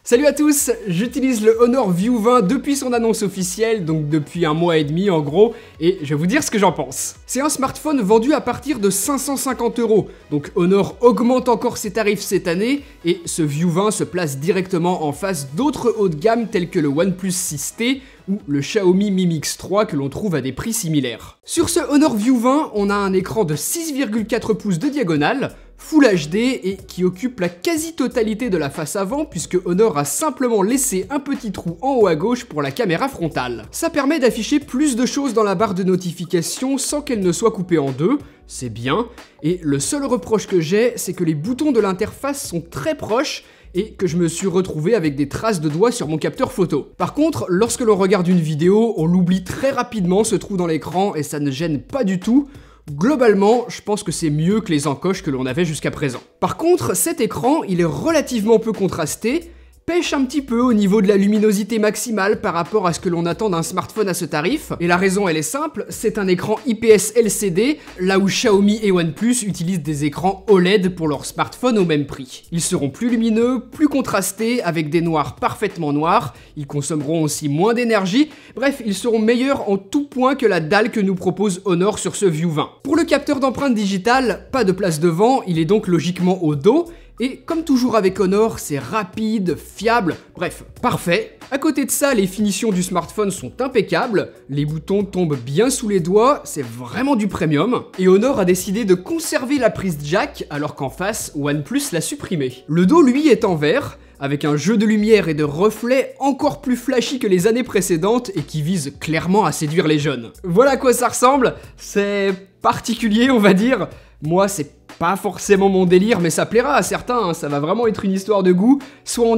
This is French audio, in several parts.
Salut à tous, j'utilise le Honor View 20 depuis son annonce officielle, donc depuis un mois et demi en gros, et je vais vous dire ce que j'en pense. C'est un smartphone vendu à partir de 550 €, donc Honor augmente encore ses tarifs cette année, et ce View 20 se place directement en face d'autres hauts de gamme tels que le OnePlus 6T ou le Xiaomi Mi Mix 3 que l'on trouve à des prix similaires. Sur ce Honor View 20, on a un écran de 6,4 pouces de diagonale, Full HD et qui occupe la quasi-totalité de la face avant puisque Honor a simplement laissé un petit trou en haut à gauche pour la caméra frontale. Ça permet d'afficher plus de choses dans la barre de notification sans qu'elle ne soit coupée en deux, c'est bien, et le seul reproche que j'ai, c'est que les boutons de l'interface sont très proches et que je me suis retrouvé avec des traces de doigts sur mon capteur photo. Par contre, lorsque l'on regarde une vidéo, on l'oublie très rapidement ce trou dans l'écran et ça ne gêne pas du tout. Globalement, je pense que c'est mieux que les encoches que l'on avait jusqu'à présent. Par contre, cet écran, il est relativement peu contrasté, pêche un petit peu au niveau de la luminosité maximale par rapport à ce que l'on attend d'un smartphone à ce tarif. Et la raison, elle est simple, c'est un écran IPS LCD, là où Xiaomi et OnePlus utilisent des écrans OLED pour leurs smartphones au même prix. Ils seront plus lumineux, plus contrastés, avec des noirs parfaitement noirs, ils consommeront aussi moins d'énergie, bref, ils seront meilleurs en tout point que la dalle que nous propose Honor sur ce View 20. Pour le capteur d'empreinte digitale, pas de place devant, il est donc logiquement au dos, et comme toujours avec Honor, c'est rapide, fiable, bref, parfait. À côté de ça, les finitions du smartphone sont impeccables, les boutons tombent bien sous les doigts, c'est vraiment du premium. Et Honor a décidé de conserver la prise jack, alors qu'en face, OnePlus l'a supprimée. Le dos, lui, est en verre, avec un jeu de lumière et de reflets encore plus flashy que les années précédentes et qui vise clairement à séduire les jeunes. Voilà à quoi ça ressemble, c'est particulier on va dire. Moi c'est pas forcément mon délire, mais ça plaira à certains, hein. Ça va vraiment être une histoire de goût, soit on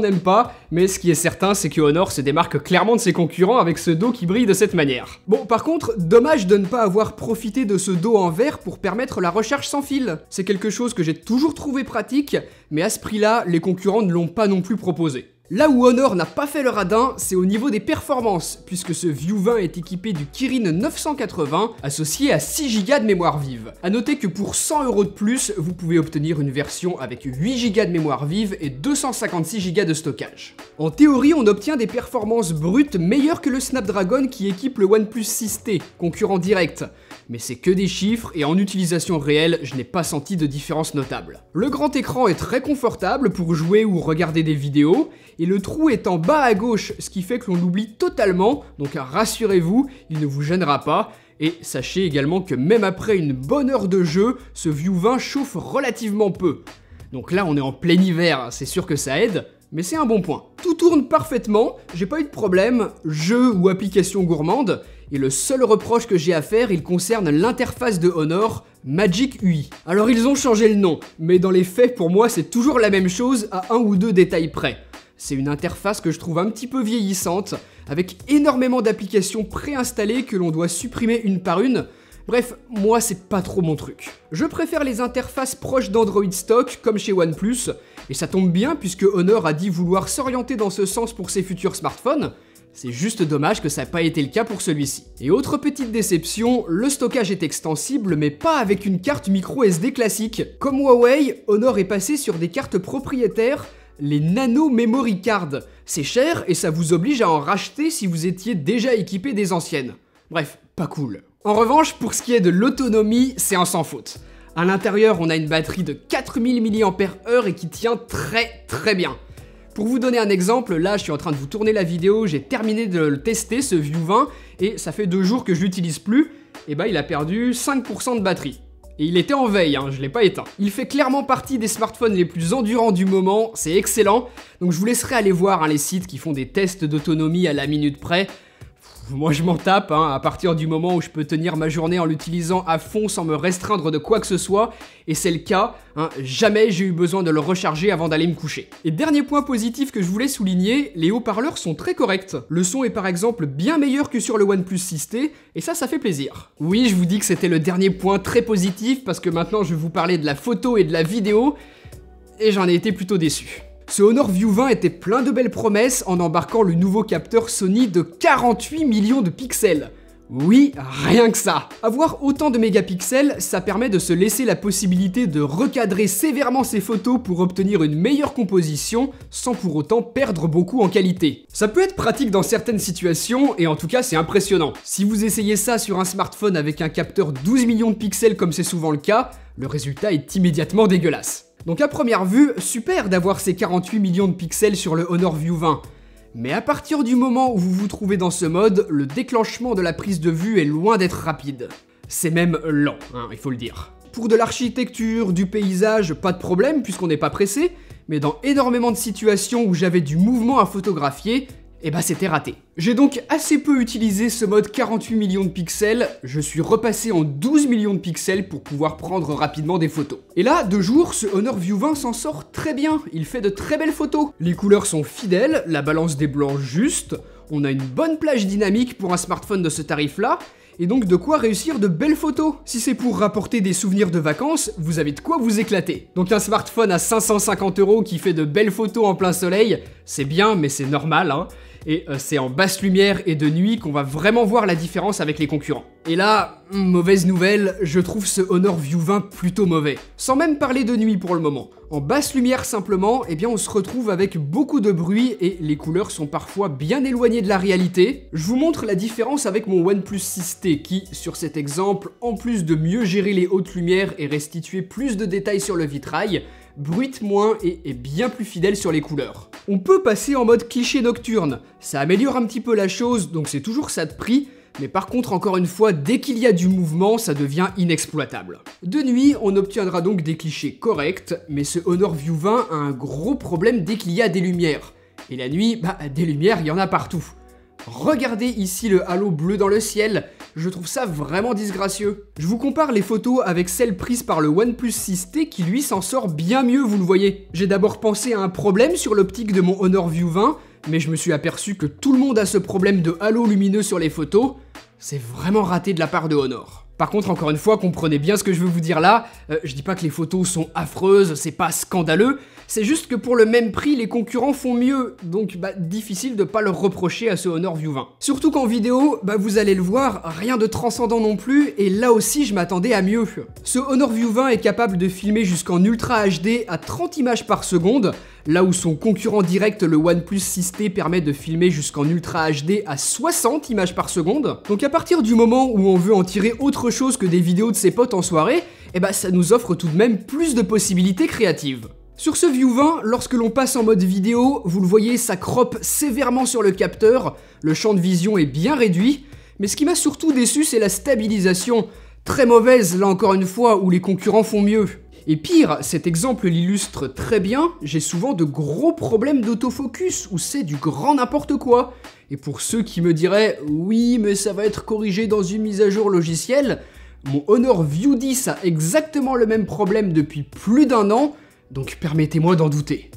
aime pas, mais ce qui est certain c'est que Honor se démarque clairement de ses concurrents avec ce dos qui brille de cette manière. Bon par contre, dommage de ne pas avoir profité de ce dos en verre pour permettre la recharge sans fil. C'est quelque chose que j'ai toujours trouvé pratique, mais à ce prix-là, les concurrents ne l'ont pas non plus proposé. Là où Honor n'a pas fait le radin, c'est au niveau des performances, puisque ce View 20 est équipé du Kirin 980, associé à 6 Go de mémoire vive. A noter que pour 100 € de plus, vous pouvez obtenir une version avec 8 Go de mémoire vive et 256 Go de stockage. En théorie, on obtient des performances brutes meilleures que le Snapdragon qui équipe le OnePlus 6T, concurrent direct. Mais c'est que des chiffres et en utilisation réelle, je n'ai pas senti de différence notable. Le grand écran est très confortable pour jouer ou regarder des vidéos, et le trou est en bas à gauche, ce qui fait que l'on l'oublie totalement, donc rassurez-vous, il ne vous gênera pas. Et sachez également que même après une bonne heure de jeu, ce View 20 chauffe relativement peu. Donc là on est en plein hiver, c'est sûr que ça aide, mais c'est un bon point. Tout tourne parfaitement, j'ai pas eu de problème, jeu ou application gourmande, et le seul reproche que j'ai à faire, il concerne l'interface de Honor, Magic UI. Alors ils ont changé le nom, mais dans les faits pour moi c'est toujours la même chose à un ou deux détails près. C'est une interface que je trouve un petit peu vieillissante, avec énormément d'applications préinstallées que l'on doit supprimer une par une. Bref, moi c'est pas trop mon truc. Je préfère les interfaces proches d'Android stock, comme chez OnePlus, et ça tombe bien puisque Honor a dit vouloir s'orienter dans ce sens pour ses futurs smartphones. C'est juste dommage que ça n'ait pas été le cas pour celui-ci. Et autre petite déception, le stockage est extensible mais pas avec une carte micro SD classique. Comme Huawei, Honor est passé sur des cartes propriétaires, les Nano Memory Card. C'est cher et ça vous oblige à en racheter si vous étiez déjà équipé des anciennes. Bref, pas cool. En revanche, pour ce qui est de l'autonomie, c'est un sans faute. À l'intérieur, on a une batterie de 4000 mAh et qui tient très bien. Pour vous donner un exemple, là je suis en train de vous tourner la vidéo, j'ai terminé de le tester ce View 20 et ça fait 2 jours que je l'utilise plus, et bah il a perdu 5% de batterie. Et il était en veille, hein, je l'ai pas éteint. Il fait clairement partie des smartphones les plus endurants du moment, c'est excellent, donc je vous laisserai aller voir hein, les sites qui font des tests d'autonomie à la minute près. Moi je m'en tape, hein, à partir du moment où je peux tenir ma journée en l'utilisant à fond sans me restreindre de quoi que ce soit, et c'est le cas, hein, jamais j'ai eu besoin de le recharger avant d'aller me coucher. Et dernier point positif que je voulais souligner, les haut-parleurs sont très corrects. Le son est par exemple bien meilleur que sur le OnePlus 6T, et ça fait plaisir. Oui, je vous dis que c'était le dernier point très positif, parce que maintenant je vais vous parler de la photo et de la vidéo, et j'en ai été plutôt déçu. Ce Honor View 20 était plein de belles promesses en embarquant le nouveau capteur Sony de 48 millions de pixels. Oui, rien que ça. Avoir autant de mégapixels, ça permet de se laisser la possibilité de recadrer sévèrement ses photos pour obtenir une meilleure composition sans pour autant perdre beaucoup en qualité. Ça peut être pratique dans certaines situations et en tout cas c'est impressionnant. Si vous essayez ça sur un smartphone avec un capteur 12 millions de pixels comme c'est souvent le cas, le résultat est immédiatement dégueulasse. Donc à première vue, super d'avoir ces 48 millions de pixels sur le Honor View 20. Mais à partir du moment où vous vous trouvez dans ce mode, le déclenchement de la prise de vue est loin d'être rapide. C'est même lent, il faut le dire. Pour de l'architecture, du paysage, pas de problème puisqu'on n'est pas pressé, mais dans énormément de situations où j'avais du mouvement à photographier, et bah c'était raté. J'ai donc assez peu utilisé ce mode 48 millions de pixels, je suis repassé en 12 millions de pixels pour pouvoir prendre rapidement des photos. Et là, de jour, ce Honor View 20 s'en sort très bien, il fait de très belles photos. Les couleurs sont fidèles, la balance des blancs juste, on a une bonne plage dynamique pour un smartphone de ce tarif-là, et donc de quoi réussir de belles photos. Si c'est pour rapporter des souvenirs de vacances, vous avez de quoi vous éclater. Donc un smartphone à 550 € qui fait de belles photos en plein soleil, c'est bien mais c'est normal et c'est en basse lumière et de nuit qu'on va vraiment voir la différence avec les concurrents. Et là, mauvaise nouvelle, je trouve ce Honor View 20 plutôt mauvais. Sans même parler de nuit pour le moment. En basse lumière simplement, eh bien on se retrouve avec beaucoup de bruit et les couleurs sont parfois bien éloignées de la réalité. Je vous montre la différence avec mon OnePlus 6T qui, sur cet exemple, en plus de mieux gérer les hautes lumières et restituer plus de détails sur le vitrail, bruite moins et est bien plus fidèle sur les couleurs. On peut passer en mode cliché nocturne, ça améliore un petit peu la chose, donc c'est toujours ça de prix, mais par contre, encore une fois, dès qu'il y a du mouvement, ça devient inexploitable. De nuit, on obtiendra donc des clichés corrects, mais ce Honor View 20 a un gros problème dès qu'il y a des lumières. Et la nuit, des lumières, il y en a partout. Regardez ici le halo bleu dans le ciel, je trouve ça vraiment disgracieux. Je vous compare les photos avec celles prises par le OnePlus 6T qui lui s'en sort bien mieux, vous le voyez. J'ai d'abord pensé à un problème sur l'optique de mon Honor View 20, mais je me suis aperçu que tout le monde a ce problème de halo lumineux sur les photos. C'est vraiment raté de la part de Honor. Par contre, encore une fois, comprenez bien ce que je veux vous dire là, je dis pas que les photos sont affreuses, c'est pas scandaleux, c'est juste que pour le même prix, les concurrents font mieux, donc difficile de pas leur reprocher à ce Honor View 20. Surtout qu'en vidéo, vous allez le voir, rien de transcendant non plus, et là aussi je m'attendais à mieux. Ce Honor View 20 est capable de filmer jusqu'en Ultra HD à 30 images par seconde, là où son concurrent direct, le OnePlus 6T, permet de filmer jusqu'en Ultra HD à 60 images par seconde. Donc à partir du moment où on veut en tirer autre chose que des vidéos de ses potes en soirée, ça nous offre tout de même plus de possibilités créatives. Sur ce View 20, lorsque l'on passe en mode vidéo, vous le voyez, ça croppe sévèrement sur le capteur, le champ de vision est bien réduit, mais ce qui m'a surtout déçu, c'est la stabilisation, très mauvaise là encore une fois, où les concurrents font mieux. Et pire, cet exemple l'illustre très bien, j'ai souvent de gros problèmes d'autofocus, où c'est du grand n'importe quoi. Et pour ceux qui me diraient « oui, mais ça va être corrigé dans une mise à jour logicielle », mon Honor View 10 a exactement le même problème depuis plus d'1 an, donc permettez-moi d'en douter.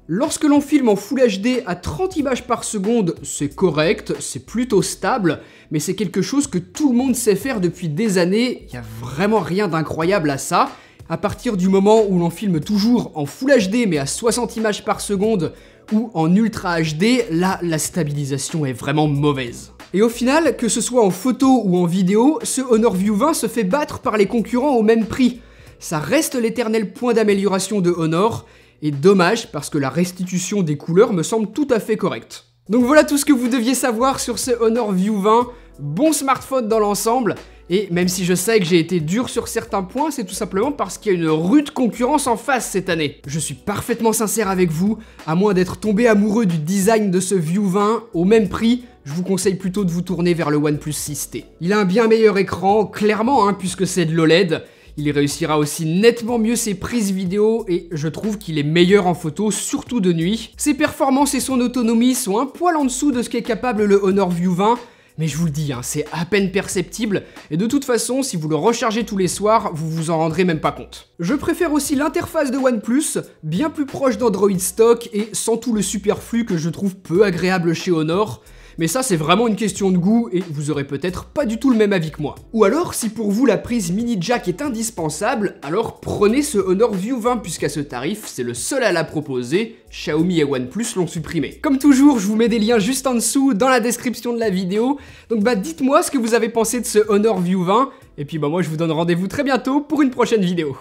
Lorsque l'on filme en Full HD à 30 images par seconde, c'est correct, c'est plutôt stable, mais c'est quelque chose que tout le monde sait faire depuis des années, il n'y a vraiment rien d'incroyable à ça. À partir du moment où l'on filme toujours en Full HD mais à 60 images par seconde ou en Ultra HD, là la stabilisation est vraiment mauvaise. Et au final, que ce soit en photo ou en vidéo, ce Honor View 20 se fait battre par les concurrents au même prix. Ça reste l'éternel point d'amélioration de Honor, et dommage parce que la restitution des couleurs me semble tout à fait correcte. Donc voilà tout ce que vous deviez savoir sur ce Honor View 20, bon smartphone dans l'ensemble, et même si je sais que j'ai été dur sur certains points, c'est tout simplement parce qu'il y a une rude concurrence en face cette année. Je suis parfaitement sincère avec vous, à moins d'être tombé amoureux du design de ce View 20, au même prix, je vous conseille plutôt de vous tourner vers le OnePlus 6T. Il a un bien meilleur écran, clairement, puisque c'est de l'OLED. Il réussira aussi nettement mieux ses prises vidéo et je trouve qu'il est meilleur en photo, surtout de nuit. Ses performances et son autonomie sont un poil en dessous de ce qu'est capable le Honor View 20, mais je vous le dis, c'est à peine perceptible, et de toute façon, si vous le rechargez tous les soirs, vous vous en rendrez même pas compte. Je préfère aussi l'interface de OnePlus, bien plus proche d'Android stock et sans tout le superflu que je trouve peu agréable chez Honor, mais ça c'est vraiment une question de goût et vous aurez peut-être pas du tout le même avis que moi. Ou alors, si pour vous la prise mini jack est indispensable, alors prenez ce Honor View 20 puisqu'à ce tarif, c'est le seul à la proposer, Xiaomi et OnePlus l'ont supprimé. Comme toujours, je vous mets des liens juste en dessous dans la description de la vidéo, donc dites-moi ce que vous avez pensé de ce Honor View 20, et puis moi je vous donne rendez-vous très bientôt pour une prochaine vidéo.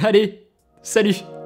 Allez, salut!